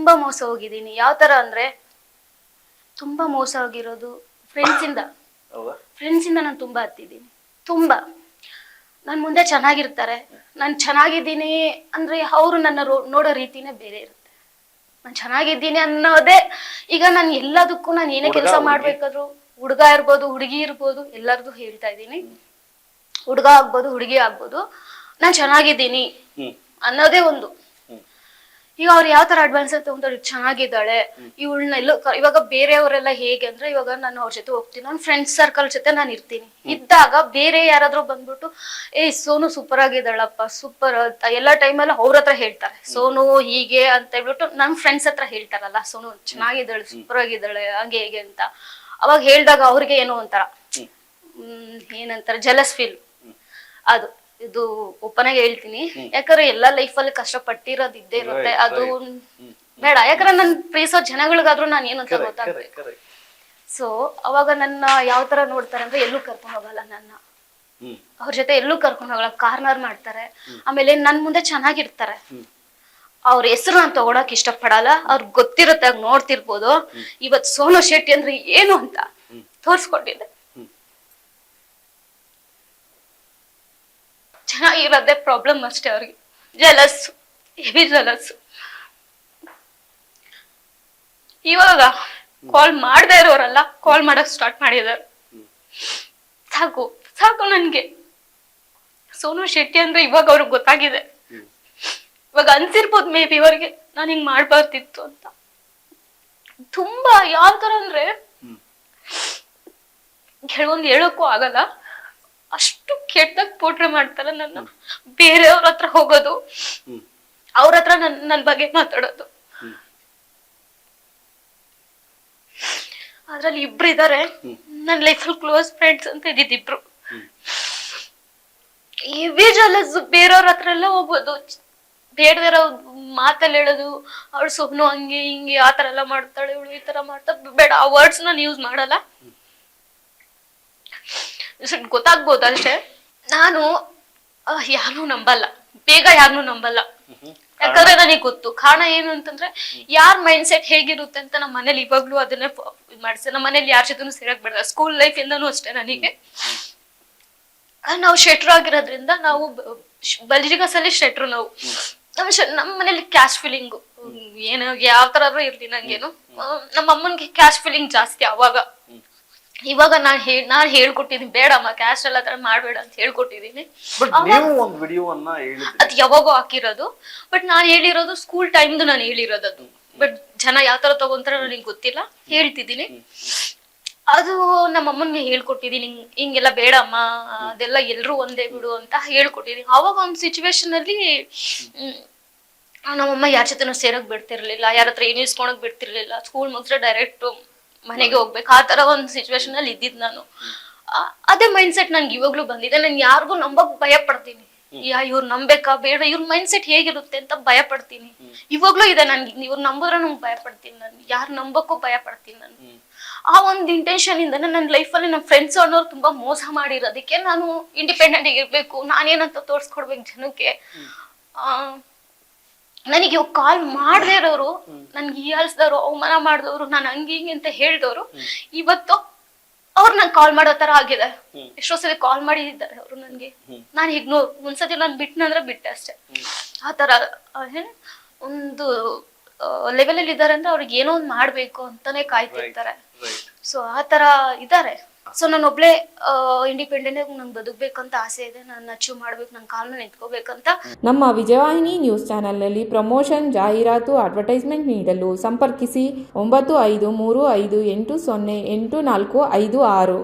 ತುಂಬಾ ಮೋಸ ಹೋಗಿದ್ದೀನಿ. ಯಾವ ತರ ಅಂದ್ರೆ ತುಂಬಾ ಮೋಸ ಹೋಗಿರೋದು ಫ್ರೆಂಡ್ಸಿಂದ ನಾನು ತುಂಬಾ ಹತ್ತಿದ್ದೀನಿ. ತುಂಬಾ ನನ್ ಮುಂದೆ ಚೆನ್ನಾಗಿರ್ತಾರೆ, ನಾನು ಚೆನ್ನಾಗಿದ್ದೀನಿ ಅಂದ್ರೆ ಅವರು ನನ್ನ ನೋಡೋ ರೀತಿನೇ ಬೇರೆ ಇರುತ್ತೆ. ನಾನು ಚೆನ್ನಾಗಿದ್ದೀನಿ ಅನ್ನೋದೇ ಈಗ ನಾನು ಎಲ್ಲದಕ್ಕೂ ನಾನು ಏನೇ ಕೆಲಸ ಮಾಡ್ಬೇಕಾದ್ರು, ಹುಡುಗ ಇರ್ಬೋದು ಹುಡುಗಿ ಇರ್ಬೋದು ಎಲ್ಲರದು ಹೇಳ್ತಾ ಇದ್ದೀನಿ, ಹುಡುಗ ಆಗ್ಬೋದು ಹುಡುಗಿ ಆಗ್ಬೋದು, ನಾನ್ ಚೆನ್ನಾಗಿದ್ದೀನಿ ಅನ್ನೋದೇ ಒಂದು. ಈಗ ಅವ್ರು ಯಾವ ತರ ಅಡ್ವಾನ್ಸ್ ತಗೊಂತಾರೆ, ಚೆನ್ನಾಗಿದ್ದಾಳೆ ಇವಳನ್ನ ಎಲ್ಲೋ ಇವಾಗ ಬೇರೆಯವರೆಲ್ಲ ಹೇಗೆ ಅಂದ್ರೆ, ಇವಾಗ ನಾನು ಅವ್ರ ಜೊತೆ ಹೋಗ್ತೀನಿ, ನನ್ನ ಫ್ರೆಂಡ್ಸ್ ಸರ್ಕಲ್ ಜೊತೆ ನಾನು ಇರ್ತೀನಿ, ಇದ್ದಾಗ ಬೇರೆ ಯಾರಾದ್ರೂ ಬಂದ್ಬಿಟ್ಟು ಸೋನು ಸೂಪರ್ ಆಗಿದ್ದಾಳಪ್ಪ ಸೂಪರ್ ಅಂತ ಎಲ್ಲ ಟೈಮಲ್ಲಿ ಅವ್ರ ಹತ್ರ ಹೇಳ್ತಾರೆ, ಸೋನು ಹೀಗೆ ಅಂತ ಹೇಳ್ಬಿಟ್ಟು ನನ್ ಫ್ರೆಂಡ್ಸ್ ಹತ್ರ ಹೇಳ್ತಾರಲ್ಲ, ಸೋನು ಚೆನ್ನಾಗಿದ್ದಾಳೆ ಸೂಪರ್ ಆಗಿದ್ದಾಳೆ ಹಾಗೆ ಹೇಗೆ ಅಂತ. ಅವಾಗ ಹೇಳ್ದಾಗ ಅವ್ರಿಗೆ ಏನೋ ಒಂಥರ ಏನಂತಾರೆ ಜಲಸ್ ಫೀಲ್. ಅದು ಇದು ಓಪನಾಗಿ ಹೇಳ್ತೀನಿ, ಯಾಕಂದ್ರೆ ಎಲ್ಲಾ ಲೈಫಲ್ಲಿ ಕಷ್ಟಪಟ್ಟಿರೋದು ಇದ್ದೇ ಇರುತ್ತೆ, ಅದು ಬೇಡ. ಯಾಕಂದ್ರೆ ನನ್ ಪ್ರೀಸೋ ಜನಗಳಿಗಾದ್ರೂ ನಾನು ಏನು ಅಂತ ಗೊತ್ತಾಗ್ಬೇಕು. ಸೊ ಅವಾಗ ನನ್ನ ಯಾವ ತರ ನೋಡ್ತಾರೆ ಅಂದ್ರೆ, ಎಲ್ಲೂ ಕರ್ಕೊಂಡು ಹೋಗಲ್ಲ ನನ್ನ, ಅವ್ರ ಜೊತೆ ಎಲ್ಲೂ ಕರ್ಕೊಂಡು ಹೋಗಲ್ಲ, ಕಾರ್ನರ್ ಮಾಡ್ತಾರೆ. ಆಮೇಲೆ ನನ್ ಮುಂದೆ ಚೆನ್ನಾಗಿರ್ತಾರೆ, ಅವ್ರ ಹೆಸರು ನಾನು ತಗೊಳಕ್ ಇಷ್ಟ ಪಡಲ್ಲ. ಅವ್ರಿಗೆ ಗೊತ್ತಿರುತ್ತೆ, ನೋಡ್ತಿರ್ಬೋದು ಇವತ್ ಸೋನು ಶೆಟ್ಟಿ ಅಂದ್ರೆ ಏನು ಅಂತ ತೋರ್ಸ್ಕೊಟ್ಟಿದ್ದೆ. ಚೆನ್ನಾಗಿರೋದೇ ಪ್ರಾಬ್ಲಮ್ ಅಷ್ಟೇ. ಅವ್ರಿಗೆ ಜಲಸ್, ಹೆವಿ ಜಲಸ್. ಇವಾಗ ಕಾಲ್ ಮಾಡದೇ ಇರೋರೆಲ್ಲ ಕಾಲ್ ಮಾಡಕ್ ಸ್ಟಾರ್ಟ್ ಮಾಡಿದಾರೆ. ಸಾಕು ಸಾಕು ನನ್ಗೆ ಸೋನು ಶೆಟ್ಟಿ ಅಂದ್ರೆ ಇವಾಗ ಅವ್ರಿಗೆ ಗೊತ್ತಾಗಿದೆ. ಇವಾಗ ಅನ್ಸಿರ್ಬೋದು ಮೇ ಬಿ ಅವ್ರಿಗೆ ನಾನು ಹಿಂಗ್ ಮಾಡ್ಬಾರ್ದಿತ್ತು ಅಂತ. ತುಂಬಾ ಯಾವ ತರ ಅಂದ್ರೆ ಕೆಲವೊಂದು ಹೇಳಕ್ಕೂ ಆಗಲ್ಲ, ಅಷ್ಟು ಕೆಟ್ಟದಾಗ ಪೋಟ್ರೆ ಮಾಡ್ತಾರೆ ನನ್ನ. ಬೇರೆಯವ್ರ ಹತ್ರ ಹೋಗೋದು, ಅವ್ರ ಹತ್ರ ನನ್ ಬಗ್ಗೆ ಮಾತಾಡೋದು. ಅದ್ರಲ್ಲಿ ಇಬ್ರು ಇದಾರೆ ನನ್ ಲೈಫಲ್ಲಿ ಕ್ಲೋಸ್ ಫ್ರೆಂಡ್ಸ್ ಅಂತ ಇದ್ದಿದ್ರು. ಇವೇ ಜಲಸ್ ಬೇರೆಯವ್ರ ಹತ್ರ ಎಲ್ಲ ಹೋಗ್ಬೋದು, ಬೇಡದಿರೋ ಮಾತಲ್ಲಿ ಹೇಳೋದು, ಅವಳು ಸೊಬ್ನು ಹಂಗೆ ಹಿಂಗೆ ಆತರ ಎಲ್ಲ ಮಾಡ್ತಾಳೆ, ಇವಳು ಈ ತರ ಮಾಡ್ತಾಳೆ, ಬೇಡ ಆ ವರ್ಡ್ಸ್ ನಾನು ಯೂಸ್ ಮಾಡಲ್ಲ. ಗೊತ್ತಾಗ್ಬೋದು ಅಷ್ಟೇ. ನಾನು ಯಾರನ್ನೂ ನಂಬಲ್ಲ, ಬೇಗ ಯಾರನ್ನೂ ನಂಬಲ್ಲ. ಯಾಕಂದ್ರೆ ನನಗೆ ಗೊತ್ತು ಕಾರಣ ಏನು ಅಂತಂದ್ರೆ, ಯಾರ್ ಮೈಂಡ್ ಸೆಟ್ ಹೇಗಿರುತ್ತೆ ಅಂತ ನಮ್ಮ ಮನೇಲಿ ಇವಾಗ್ಲೂ ಅದನ್ನೇ ಮಾಡಿಸಿ. ನಮ್ಮ ಮನೇಲಿ ಯಾರ ಜೊತೆನೂ ಸೇರಕ್ ಬಿಡಲ್ಲ, ಸ್ಕೂಲ್ ಲೈಫ್ ಇಂದಾನು ಅಷ್ಟೇ. ನನಗೆ ನಾವು ಶೆಟ್ರು ಆಗಿರೋದ್ರಿಂದ, ನಾವು ಬಲಿಜಿಗಸಲ್ಲಿ ಶೆಟ್ರು ನಾವು. ನಮ್ಮ ಮನೇಲಿ ಕ್ಯಾಶ್ ಫೀಲಿಂಗು ಏನು ಯಾವ ತರ ಇರ್ಲಿ ನಂಗೇನು, ನಮ್ಮ ಅಮ್ಮನ್ಗೆ ಕ್ಯಾಶ್ ಫೀಲಿಂಗ್ ಜಾಸ್ತಿ. ಅವಾಗ ಇವಾಗ ನಾನ್ ಹೇಳ್ಕೊಟ್ಟಿದೀನಿ, ಬೇಡಮ್ಮ ಕ್ಯಾಶ್ ಎಲ್ಲ ತರ ಮಾಡ್ಬೇಡ ಅಂತ ಹೇಳ್ಕೊಟ್ಟಿದೀನಿ. ಅದ್ ಯಾವಾಗೋ ಹಾಕಿರೋದು, ಬಟ್ ನಾನ್ ಹೇಳಿರೋದು ಸ್ಕೂಲ್ ಟೈಮ್ದು ನಾನು ಹೇಳಿರೋದು ಅದು. ಬಟ್ ಜನ ಯಾವ ತರ ತಗೊಂತಾರ ನನಗೆ ಗೊತ್ತಿಲ್ಲ, ಹೇಳ್ತಿದ್ದೀನಿ. ಅದು ನಮ್ಮ ಅಮ್ಮನ್ಗೆ ಹೇಳ್ಕೊಟ್ಟಿದೀನಿ, ಹಿಂಗೆಲ್ಲ ಬೇಡಮ್ಮ ಅದೆಲ್ಲ ಎಲ್ರು ಒಂದೇ ಬಿಡು ಅಂತ ಹೇಳ್ಕೊಟ್ಟಿದೀನಿ. ಅವಾಗ ಒಂದ್ ಸಿಚುವೇಶನ್ ಅಲ್ಲಿ ನಮ್ಮಮ್ಮ ಯಾರ ಜೊತೆನೂ ಸೇರಕ್ ಬಿಡ್ತಿರ್ಲಿಲ್ಲ, ಯಾರ ಹತ್ರ ಏನು ಇಸ್ಕೊಳಕ್ ಬಿಡ್ತಿರ್ಲಿಲ್ಲ. ಸ್ಕೂಲ್ ಮುಗಿದ್ರೆ ಡೈರೆಕ್ಟ್ ಮನೆಗೆ ಹೋಗ್ಬೇಕು, ಆ ತರ ಒಂದು ಸಿಚುವೇಶನ್ ಅಲ್ಲಿ ಇದ್ದಿದ್ ನಾನು. ಅದೇ ಮೈಂಡ್ ಸೆಟ್ ನನ್ಗೆ ಇವಾಗ್ಲೂ ಬಂದಿದೆ. ನಾನು ಯಾರಿಗೂ ನಂಬಕ್ ಭಯ ಪಡ್ತೀನಿ, ಇವ್ರು ನಂಬೇಕಾ ಬೇಡ, ಇವ್ರ ಮೈಂಡ್ ಸೆಟ್ ಹೇಗಿರುತ್ತೆ ಅಂತ ಭಯ ಪಡ್ತೀನಿ. ಇವಾಗ್ಲೂ ಇದೆ ನನ್ಗೆ, ಇವ್ರು ನಂಬುದ್ರೆ ನಂಗೆ ಭಯ ಪಡ್ತೀನಿ, ನಾನು ಯಾರು ನಂಬಕ್ಕೂ ಭಯ ಪಡ್ತೀನಿ. ನಾನು ಆ ಒಂದು ಇಂಟೆನ್ಷನ್ ಇಂದ ನನ್ನ ಲೈಫಲ್ಲಿ ನಮ್ಮ ಫ್ರೆಂಡ್ಸ್ ಅನ್ನೋರು ತುಂಬಾ ಮೋಸ ಮಾಡಿರೋದಕ್ಕೆ ನಾನು ಇಂಡಿಪೆಂಡೆಂಟ್ ಆಗಿರ್ಬೇಕು, ನಾನೇನಂತ ತೋರ್ಸ್ಕೊಡ್ಬೇಕು ಜನಕ್ಕೆ. ನನಗೆ ಇವಾಗ ಕಾಲ್ ಮಾಡದೇ ಇರೋರು, ನನ್ಗೆ ಹೀಯಾಳ್ಸ್ದವ್ರು, ಅವಮಾನ ಮಾಡಿದವರು, ನಾನು ಹಂಗೆ ಹಿಂಗೆ ಅಂತ ಹೇಳ್ದವ್ರು, ಇವತ್ತು ಅವ್ರು ನಂಗೆ ಕಾಲ್ ಮಾಡೋ ತರ ಆಗಿದೆ. ಎಷ್ಟೋ ಸಲ ಕಾಲ್ ಮಾಡಿದ್ದಾರೆ ಅವರು ನನ್ಗೆ, ನಾನು ಇಗ್ನೋರ್, ಒಂದ್ಸತಿ ನಾನು ಬಿಟ್ಟನಂದ್ರೆ ಬಿಟ್ಟೆ ಅಷ್ಟೇ. ಆ ತರ ಒಂದು ಲೆವೆಲ್ ಅಲ್ಲಿ ಇದಾರೆ ಅಂದ್ರೆ ಅವ್ರಿಗೆ ಏನೋ ಒಂದ್ ಮಾಡ್ಬೇಕು ಅಂತಾನೆ ಕಾಯ್ತಿರ್ತಾರೆ. ಸೊ ಆ ತರ ಇದಾರೆ. ಸೊ ನಾನು ಒಬ್ಳೆ ಇಂಡಿಪೆಂಡೆಂಟ್ ನಂಗೆ ಬದುಕ್ಬೇಕಂತ ಆಸೆ ಇದೆ, ನಾನು ಅಚೀವ್ ಮಾಡ್ಬೇಕು, ನನ್ನ ಕಾಲ್ ಮೇಲೆ ನಿಂತ್ಕೋಬೇಕಂತ. ನಮ್ಮ ವಿಜಯವಾಹಿನಿ ನ್ಯೂಸ್ ಚಾನೆಲ್ನಲ್ಲಿ ಪ್ರಮೋಷನ್, ಜಾಹೀರಾತು, ಅಡ್ವರ್ಟೈಸ್ಮೆಂಟ್ ನೀಡಲು ಸಂಪರ್ಕಿಸಿ 9535808456.